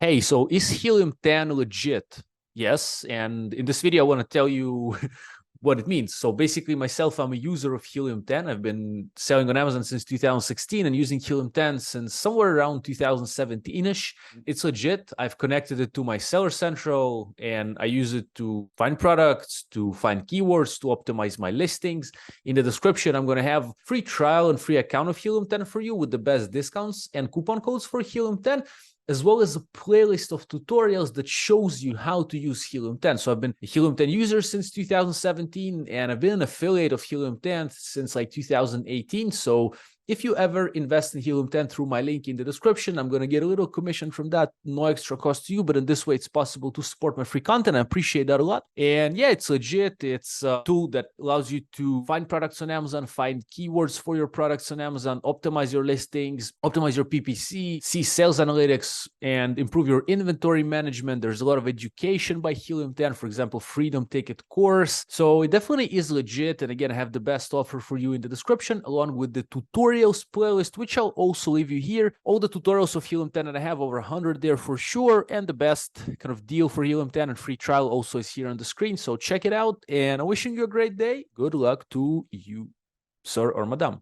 Hey, so is Helium 10 legit? Yes, and in this video, I want to tell you what it means. So basically, myself, I'm a user of Helium 10. I've been selling on Amazon since 2016 and using Helium 10 since somewhere around 2017-ish. It's legit. I've connected it to my Seller Central, and I use it to find products, to find keywords, to optimize my listings. In the description, I'm going to have free trial and free account of Helium 10 for you with the best discounts and coupon codes for Helium 10, as well as a playlist of tutorials that shows you how to use Helium 10. So I've been a Helium 10 user since 2017, and I've been an affiliate of Helium 10 since like 2018. So if you ever invest in Helium 10 through my link in the description, I'm going to get a little commission from that. No extra cost to you, but in this way, it's possible to support my free content. I appreciate that a lot. And yeah, it's legit. It's a tool that allows you to find products on Amazon, find keywords for your products on Amazon, optimize your listings, optimize your PPC, see sales analytics, and improve your inventory management. There's a lot of education by Helium 10, for example, Freedom Ticket course. So it definitely is legit. And again, I have the best offer for you in the description, along with the tutorials playlist, which I'll also leave you here. All the tutorials of Helium 10, and I have over 100 there for sure. And the best kind of deal for Helium 10 and free trial also is here on the screen. So check it out. And I'm wishing you a great day. Good luck to you, sir or madam.